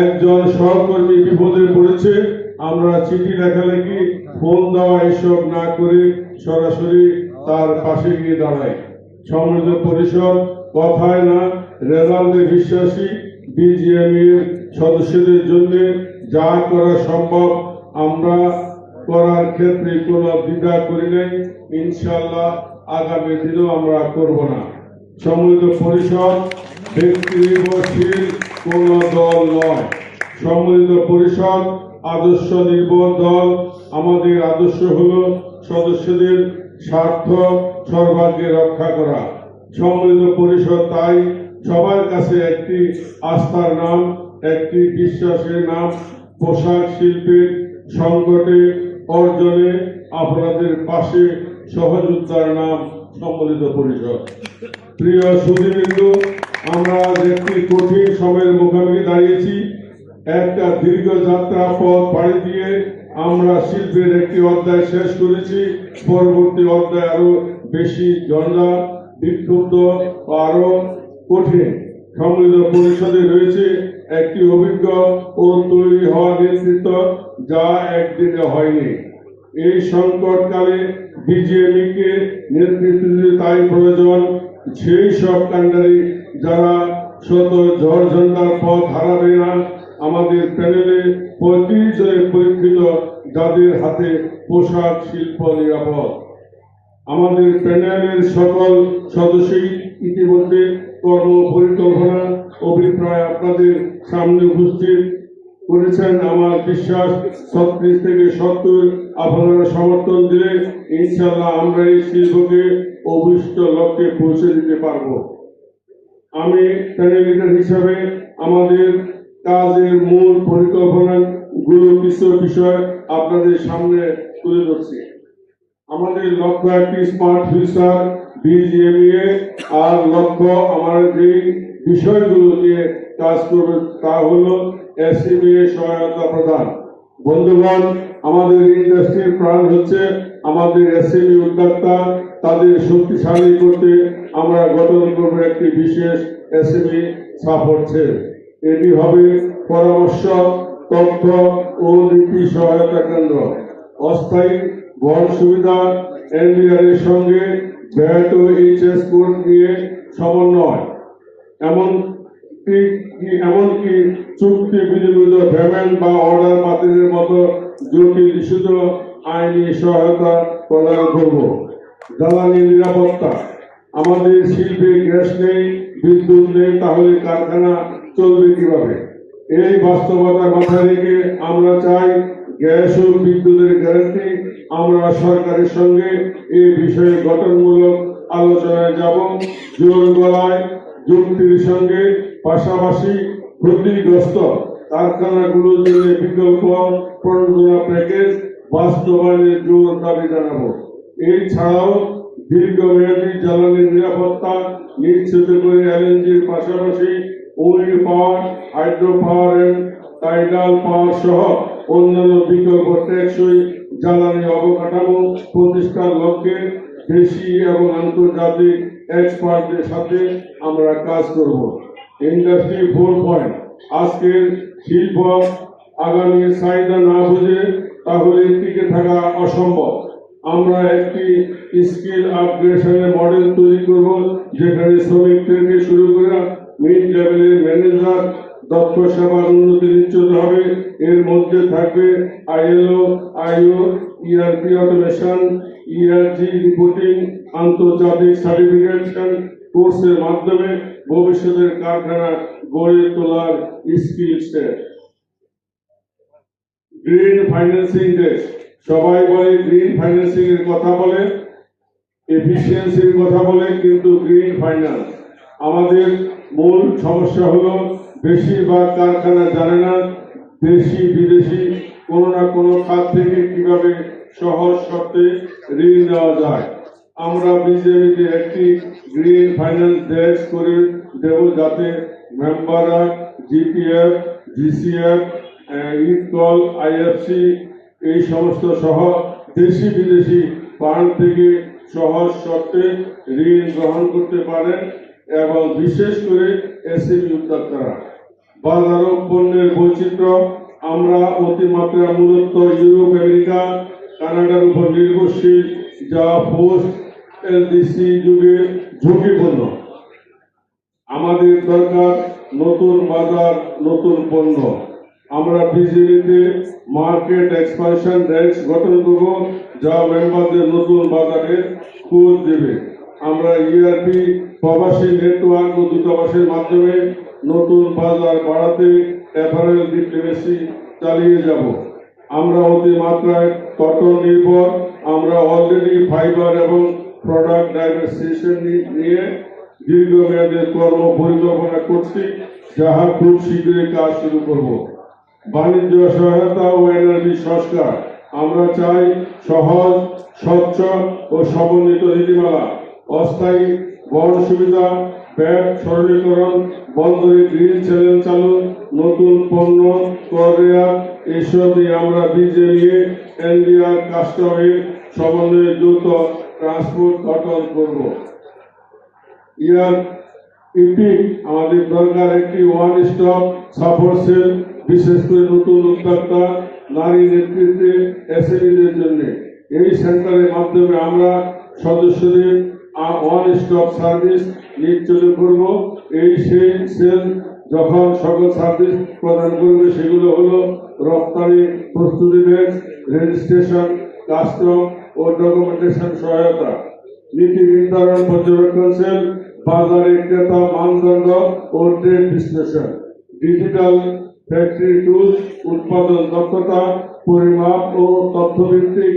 একজন সহকর্মী বিপদে পড়েছে, আমরা চিঠি লেখালেখি ফোন দেওয়া এসব না করে সরাসরি তার পাশে গিয়ে দাঁড়াই। সম্মিলিত পরিষদ কথায় না রেজাল্টে বিশ্বাসী। বিজিএম এর সদস্যদের জন্য যা করা সম্ভব আমরা করার ক্ষেত্রে কোনো দ্বিধা করি নাই। ইনশাআল্লাহ আগামী দিনেও আমরা করব না। সম্মিলিত পরিষদ ব্যক্তি নির্ভরশীল কোন দল নয়। সম্মিলিত পরিষদ আদর্শ নির্ভর দল। আমাদের আদর্শ হলো সদস্যদের স্বার্থ সর্বাগ্রে রক্ষা করা। সম্মিলিত পরিষদ তাই সবার কাছে একটি আস্থার নাম, একটি বিশ্বাসের নাম। পোশাক শিল্পের সংকটে অর্জনে আপনাদের পাশে সহযোদ্ধার নাম সম্মিলিত পরিষদ। প্রিয় সুধীবৃন্দ, আমরা একটি কঠিন সময়ের মুখোমুখি দাঁড়িয়েছি। একটা দীর্ঘ যাত্রা পথ পাড়ি দিয়ে আমরা শিল্পের একটি অধ্যায় শেষ করেছি। পরবর্তী অধ্যায় আরো বেশি ঝঞ্ঝা বিক্ষুব্ধ ও আরো কঠিন। সম্মিলিত পরিষদে রয়েছে একটি অভিজ্ঞ ও তৈরি হওয়া নেতৃত্ব, যা একদিনে হয়নি। এই সংকটকালে বিজেপিকে নেতৃত্ব দিতে তাই প্রয়োজন সেই সব কাণ্ডারি যারা শত ঝড় ঝঞ্ঝার পথ হারাবে না। আমাদের প্যানেলে 35 জনের পরীক্ষিত, যাদের হাতে পোশাক শিল্প নিরাপদ। আমাদের প্যানেলের সকল সদস্যই ইতিমধ্যে কর্ম পরিকল্পনা অভিপ্রায় আপনাদের সামনে উপস্থিত করেছেন। আমার বিশ্বাস 36 থেকে 70 আপনারা সমর্থন দিলে ইনশাআল্লাহ আমরা এই শিল্পকে অভিষ্ট লক্ষ্যে পৌঁছে দিতে পারব। আমি প্যানেল লিডার হিসাবে আমাদের কাজের মূল পরিকল্পনা গুলো কিছু বিষয় আপনাদের সামনে তুলে ধরছি। আমাদের লক্ষ্য একটি স্মার্ট ফিউচার বিজিএমইএ, আর লক্ষ্য আমার যে বিষয়গুলো নিয়ে কাজ করবে তা হলো এসএমইএ সহায়তা প্রদান। বন্ধুগণ, আমাদের ইন্ডাস্ট্রির প্রাণ হচ্ছে আমাদের এসএমই উদ্যোক্তা। তাদের শক্তিশালী করতে আমরা গঠন করব একটি বিশেষ এসএমই সাপোর্ট সেল। এটি হবে পরামর্শ, তথ্য ও নীতি সহায়তা কেন্দ্র। অস্থায়ী বহন সুবিধা এনবিআর এর সঙ্গে ব্যাট ও এইচএস কোড নিয়ে সমন্বয়, এমনকি চুক্তি বিনিয়োগ পেমেন্ট বা অর্ডার বাতিলের মতো জটিল ইস্যুতে আইনি সহায়তা প্রদান করব। জ্বালানি নিরাপত্তা। আমাদের শিল্পে গ্যাস নেই, বিদ্যুৎ নেই, তাহলে কারখানা চলবে কিভাবে? এই বাস্তবতা মাথায় রেখে আমরা চাই গ্যাস ও বিদ্যুতের গ্যারান্টি। আমরা সরকারের সঙ্গে এই বিষয়ে গঠনমূলক আলোচনায় যাব জোর গলায়, যুক্তির সঙ্গে। পাশাপাশি ক্ষতিগ্রস্ত কারখানাগুলোর জন্য বিকল্প প্রণোদনা প্যাকেজ বাস্তবায়নের জোর দাবি জানাবো। এছাড়াও দীর্ঘমেয়াদী জ্বালানি নিরাপত্তা নিশ্চিত করে এলএনজির পাশাপাশি wind power, hydro power and tidal power সহ অন্যান্য বিকল্প টেকসই জ্বালানি অবকাঠামো প্রতিষ্ঠার লক্ষ্যে দেশি এবং আন্তর্জাতিক এক্সপার্টদের সাথে আমরা কাজ করব। ইন্ডাস্ট্রি 4.0। আজকের শিল্প আগামী চাহিদা না বুঝে তাহলে টিকে থাকা অসম্ভব। আমরা একটি স্কিল আপগ্রেডেশনের মডেল তৈরি করব, যেখানে শ্রমিক থেকে শুরু করে মিড লেভেলের ম্যানেজার দক্ষ সেবার উন্নতি নিশ্চিত হবে। এর মধ্যে থাকবে আইএলও, আইও, ইআরপি অটোমেশন, ইআরজি রিপোর্টিং, আন্তর্জাতিক সার্টিফিকেশন কোর্সের মাধ্যমে ভবিষ্যতের কারখানা গড়ে তোলার স্কিল সেট। গ্রিন ফাইন্যান্সিং দেশ। সবাই বলে গ্রিন ফাইন্যান্সিং এর কথা বলে, এফিসিয়েন্সির কথা বলে, কিন্তু গ্রিন ফাইন্যান্স আমাদের মূল সমস্যা হলো বেশিরভাগ কারখানা জানে না দেশি বিদেশি কোনো না কোনো খাত থেকে কিভাবে সহজ শর্তে ঋণ দেওয়া যায়। আমরা বিজেপিতে একটি গ্রিন ফাইন্যান্স ডেস্ক করে দেব, যাতে মেম্বাররা জিপিএফ, জিসিএফ, ইকল, আইএফসি এই সমস্ত সহ দেশি বিদেশি ফান্ড থেকে সহজ শর্তে ঋণ গ্রহণ করতে পারেন, এবং বিশেষ করে এসএমই উদ্যোক্তারা। বাজার ও পণ্যের বৈচিত্র্য। আমরা অতিমাত্রা মূলত ইউরোপ, আমেরিকা, কানাডার উপর নির্ভরশীল, যা পোস্ট এলডিসি যুগে ঝুঁকিপূর্ণ। আমাদের দরকার নতুন বাজার, নতুন পণ্য। আমরা বিজিবিতে মার্কেট এক্সপানশন ডেস্ক গঠন করব, যা মেম্বারদের নতুন বাজারের খোঁজ দেবে। আমরা ইআরপি, প্রবাসী নেটওয়ার্ক ও দূতাবাসের মাধ্যমে নতুন বাজার বাড়াতে অ্যাপারেল ডিপ্লোমেসি চালিয়ে যাব। আমরা অতিমাত্রায় কটন নির্ভর। আমরা অলরেডি ফাইবার এবং প্রোডাক্ট ডাইভার্সিফিকেশন নিয়ে দীর্ঘমেয়াদের কর্ম পরিকল্পনা করছি, যাহা খুব শীঘ্রই কাজ শুরু করব। বাণিজ্য সহায়তা ও এনার্জি সংস্কার। আমরা চাই সহজ, স্বচ্ছ ও সমন্বিত নীতিমালা, অস্থায়ী বড় সুবিধা, ব্যাট সরলীকরণ, বন্দরে গ্রিন চ্যানেল চালু, নতুন পণ্য কর রেয়াত। এসব নিয়ে আমরা বিজেপি, এনডিআর, কাস্টমের সমন্বয়ে দ্রুত ট্রান্সপোর্ট গঠন করব। ইপিক আমাদের দরকার একটি ওয়ান স্টপ সাপোর্ট সেল, বিশেষ করে নতুন উদ্যোক্তা, নারী নেতৃত্বে, এসএমইদের জন্য। এই সেন্টারের মাধ্যমে আমরা সদস্যদের ওয়ান স্টপ সার্ভিস নিশ্চিত করব। এই সেই সেল যখন সকল সার্ভিস প্রদান করবে, সেগুলো হলো রপ্তানি প্রস্তুতি ডেস্ক, রেজিস্ট্রেশন, কাস্টম ও ডকুমেন্টেশন সহায়তা, নীতি নির্ধারণ পর্যবেক্ষণ সেল, বাজারে ক্রেতা মানদণ্ড ও ট্রেড বিশ্লেষণ, ডিজিটাল ফ্যাক্টরি টুলস, উৎপাদন দক্ষতা, পরিমাপ ও তথ্যভিত্তিক